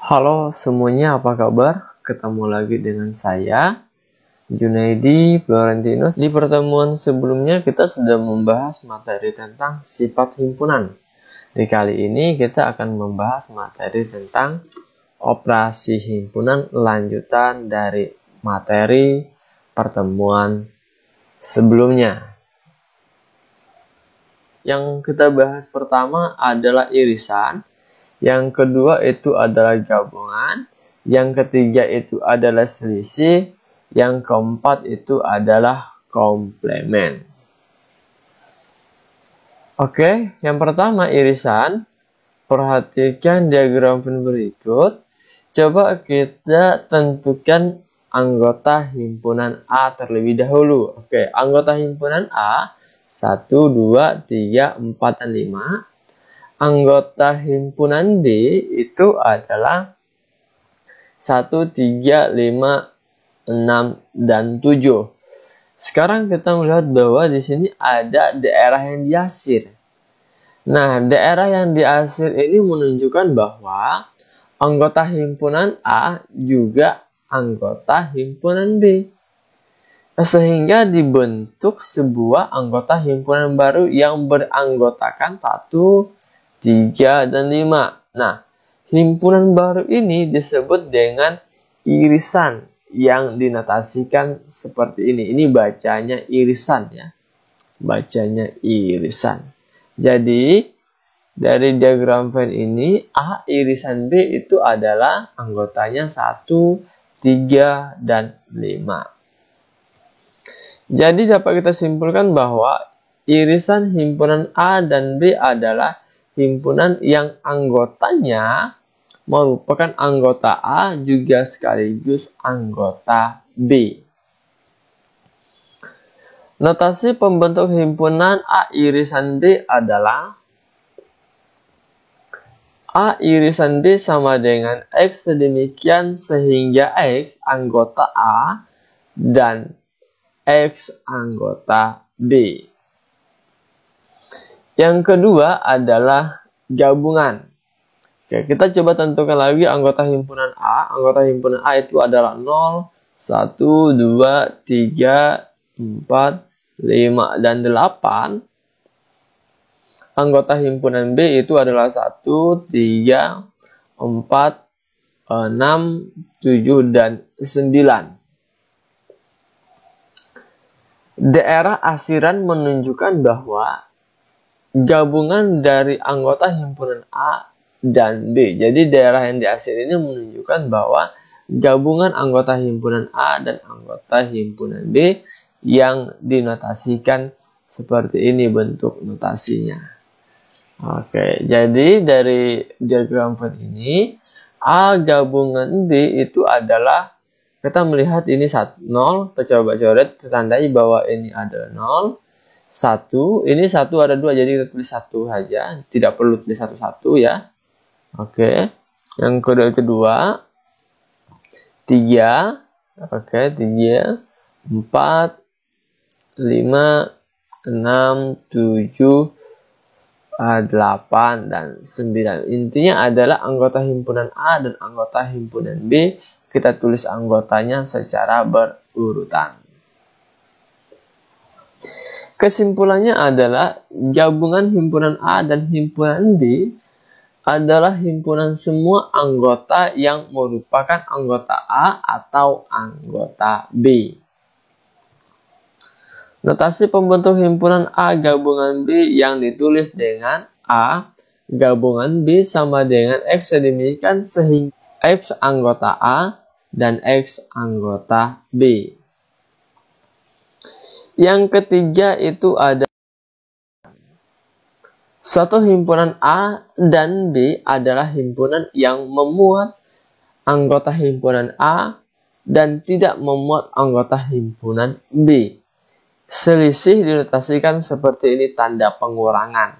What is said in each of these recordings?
Halo semuanya, apa kabar? Ketemu lagi dengan saya, Junaidi Florentinus. Di pertemuan sebelumnya kita sudah membahas materi tentang sifat himpunan. Di kali ini kita akan membahas materi tentang operasi himpunan lanjutan dari materi pertemuan sebelumnya. Yang kita bahas pertama adalah irisan. Yang kedua itu adalah gabungan. Yang ketiga itu adalah selisih. Yang keempat itu adalah komplement. Oke, yang pertama irisan. Perhatikan diagram berikut. Coba kita tentukan anggota himpunan A terlebih dahulu. Oke, anggota himpunan A 1, 2, 3, 4, dan 5. Anggota himpunan B itu adalah 1, 3, 5, 6, dan 7. Sekarang kita melihat bahwa di sini ada daerah yang diasir. Nah, daerah yang diasir ini menunjukkan bahwa anggota himpunan A juga anggota himpunan B. Sehingga dibentuk sebuah anggota himpunan baru yang beranggotakan 1, 3, dan 5. Nah, himpunan baru ini disebut dengan irisan yang dinotasikan seperti ini. Ini bacanya irisan ya. Bacanya irisan. Jadi, dari diagram Venn ini, A irisan B itu adalah anggotanya 1, 3, dan 5. Jadi, dapat kita simpulkan bahwa irisan himpunan A dan B adalah himpunan yang anggotanya merupakan anggota A juga sekaligus anggota B. Notasi pembentuk himpunan A irisan D adalah A irisan D sama dengan X sedemikian sehingga X anggota A dan X anggota B. Yang kedua adalah gabungan. Oke, kita coba tentukan lagi anggota himpunan A. Anggota himpunan A itu adalah 0, 1, 2, 3, 4, 5, dan 8. Anggota himpunan B itu adalah 1, 3, 4, 6, 7, dan 9. Daerah asiran menunjukkan bahwa gabungan dari anggota himpunan A dan B. Jadi daerah yang diasir ini menunjukkan bahwa gabungan anggota himpunan A dan anggota himpunan B yang dinotasikan seperti ini bentuk notasinya. Oke, jadi dari diagram Venn ini A gabungan B itu adalah, kita melihat ini 0, kita coba coret, kita tandai bahwa ini adalah 0. 1, ini 1 ada 2, jadi kita tulis 1 saja, tidak perlu tulis 1-1 ya. Oke, yang kedua 3, oke, 3, 4, 5, 6, 7, 8, dan 9. Intinya adalah anggota himpunan A dan anggota himpunan B, kita tulis anggotanya secara berurutan. Kesimpulannya adalah gabungan himpunan A dan himpunan B adalah himpunan semua anggota yang merupakan anggota A atau anggota B. Notasi pembentuk himpunan A gabungan B yang ditulis dengan A gabungan B sama dengan X sedemikian sehingga X anggota A dan X anggota B. Yang ketiga itu ada suatu himpunan A dan B adalah himpunan yang memuat anggota himpunan A dan tidak memuat anggota himpunan B. Selisih dinotasikan seperti ini, tanda pengurangan.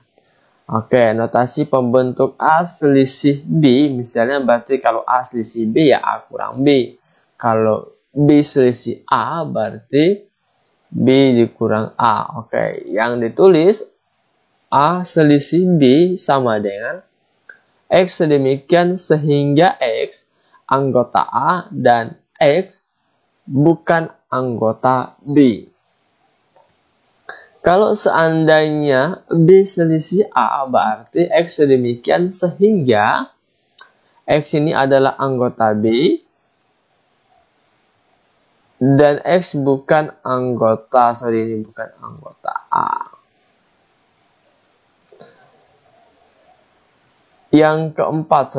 Oke, notasi pembentuk A selisih B, misalnya berarti kalau A selisih B ya A kurang B. Kalau B selisih A berarti B dikurang A. Oke, yang ditulis A selisih B sama dengan X sedemikian sehingga X anggota A dan X bukan anggota B. Kalau seandainya B selisih A, berarti X sedemikian sehingga X ini adalah anggota B dan X bukan anggota, ini bukan anggota A. Yang keempat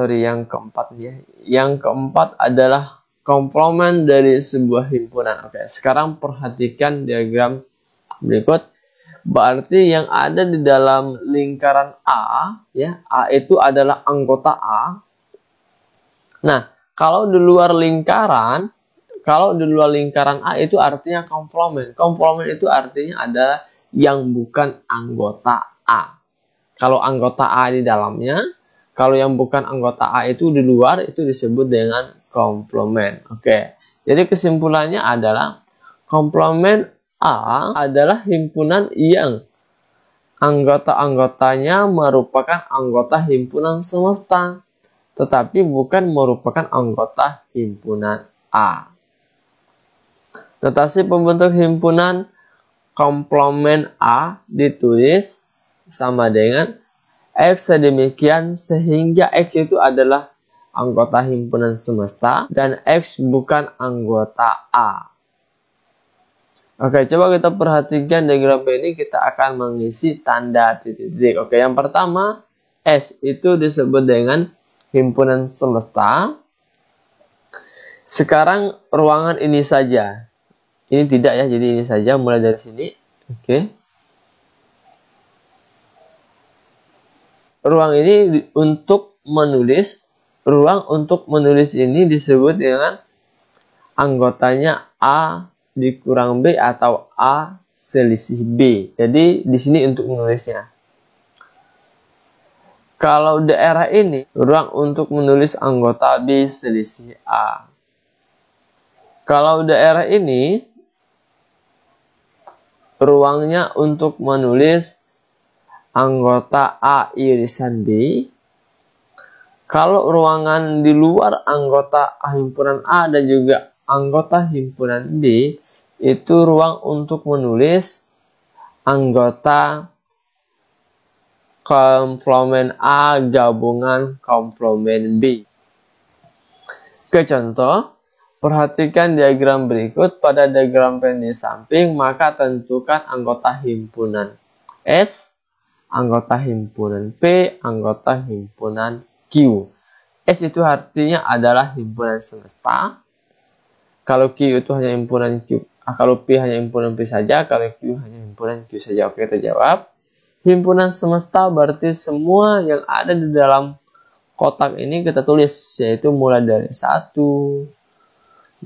adalah komplement dari sebuah himpunan. Oke, sekarang perhatikan diagram berikut. Berarti yang ada di dalam lingkaran A, ya, A itu adalah anggota A. Nah, kalau di luar lingkaran A itu artinya komplement. Komplement itu artinya adalah yang bukan anggota A. Kalau anggota A di dalamnya, kalau yang bukan anggota A itu di luar, itu disebut dengan komplement. Oke. Jadi kesimpulannya adalah komplement A adalah himpunan yang anggota-anggotanya merupakan anggota himpunan semesta, tetapi bukan merupakan anggota himpunan A. Notasi pembentuk himpunan komplement A ditulis sama dengan X sedemikian sehingga X itu adalah anggota himpunan semesta dan X bukan anggota A. Oke, coba kita perhatikan diagram ini, kita akan mengisi tanda titik-titik. Oke, yang pertama, S itu disebut dengan himpunan semesta. Sekarang ruangan ini saja. Ini tidak ya, jadi ini saja mulai dari sini. Oke. Ruang untuk menulis ini disebut dengan anggotanya A dikurang B atau A selisih B. Jadi di sini untuk menulisnya. Kalau daerah ini, ruang untuk menulis anggota B selisih A. Kalau daerah ini, ruangnya untuk menulis anggota A irisan B. Kalau ruangan di luar anggota himpunan A dan juga anggota himpunan B, itu ruang untuk menulis anggota komplement A gabungan komplement B. Ke contoh, perhatikan diagram berikut. Pada diagram pen di samping, maka tentukan anggota himpunan S, anggota himpunan P, anggota himpunan Q. S itu artinya adalah himpunan semesta. Kalau Q itu hanya himpunan Q. Kalau P hanya himpunan P saja. Kalau Q hanya himpunan Q saja. Oke, kita jawab. Himpunan semesta berarti semua yang ada di dalam kotak ini kita tulis. Yaitu mulai dari 1,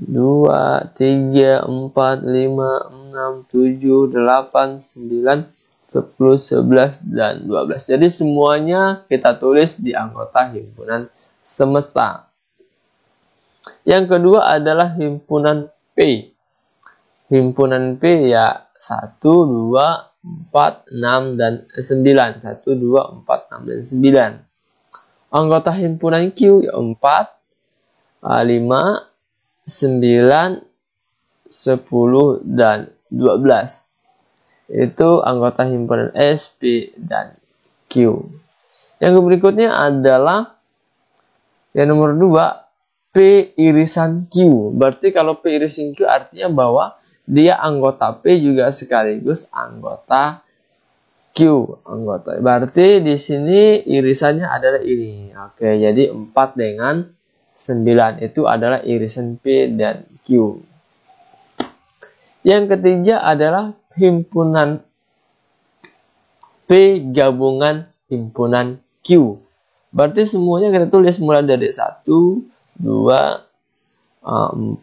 2, 3, 4, 5, 6, 7, 8, 9, 10, 11, dan 12. Jadi semuanya kita tulis di anggota himpunan semesta. Yang kedua adalah himpunan P. Himpunan P ya 1, 2, 4, 6, dan 9. 1, 2, 4, 6, dan 9. Anggota himpunan Q ya 4, 5, 9, 10, dan 12. Itu anggota himpunan S, P, dan Q. Yang berikutnya adalah yang nomor 2, P irisan Q. Berarti kalau P irisan Q artinya bahwa dia anggota P juga sekaligus anggota Q. Berarti di sini irisannya adalah ini. Oke, jadi 4 dengan 9 itu adalah irisan P dan Q. Yang ketiga adalah himpunan P gabungan himpunan Q. Berarti semuanya kita tulis mulai dari 1, 2, 4, 5,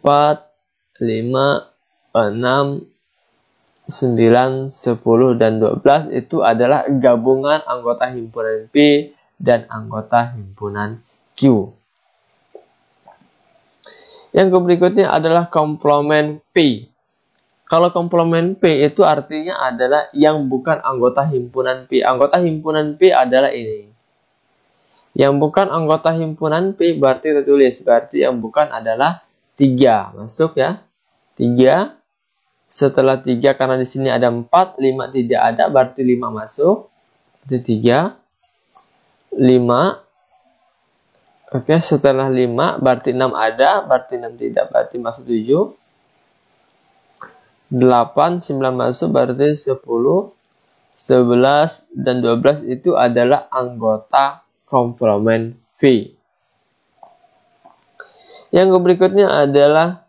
6, 9, 10, dan 12 itu adalah gabungan anggota himpunan P dan anggota himpunan Q. Yang berikutnya adalah komplement P. Kalau komplement P itu artinya adalah yang bukan anggota himpunan P. Anggota himpunan P adalah ini. Yang bukan anggota himpunan P berarti kita tulis. Berarti yang bukan adalah 3. Masuk ya. 3. Setelah 3 karena di sini ada 4, 5 tidak ada, berarti 5 masuk. Berarti 3. 5. Oke, setelah 5 berarti 6 ada, berarti 6 tidak, berarti masuk 7. 8, 9 masuk, berarti 10. 11 dan 12 itu adalah anggota komplement V. Yang berikutnya adalah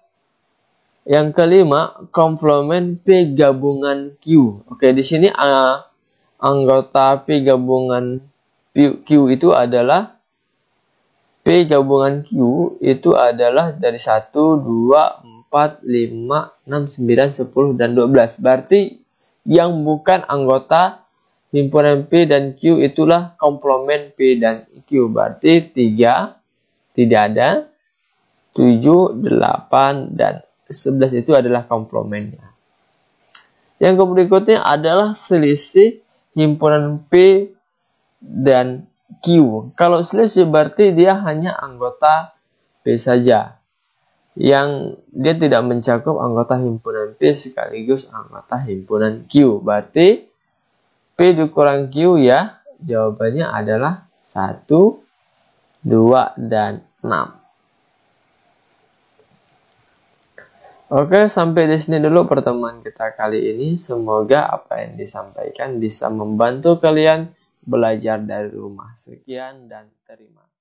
yang kelima, komplement P gabungan Q. Oke, di sini anggota P gabungan Q itu adalah P gabungan Q itu adalah dari 1, 2, 4, 5, 6, 9, 10, dan 12. Berarti yang bukan anggota himpunan P dan Q itulah komplement P dan Q. Berarti 3 tidak ada, 7, 8, dan 11 itu adalah komplemennya. Yang berikutnya adalah selisih himpunan P dan Q. Kalau selisih berarti dia hanya anggota P saja. Yang dia tidak mencakup anggota himpunan P sekaligus anggota himpunan Q. Berarti P dikurang Q ya. Jawabannya adalah 1, 2, dan 6. Oke, sampai di sini dulu pertemuan kita kali ini. Semoga apa yang disampaikan bisa membantu kalian belajar dari rumah. Sekian dan terima kasih.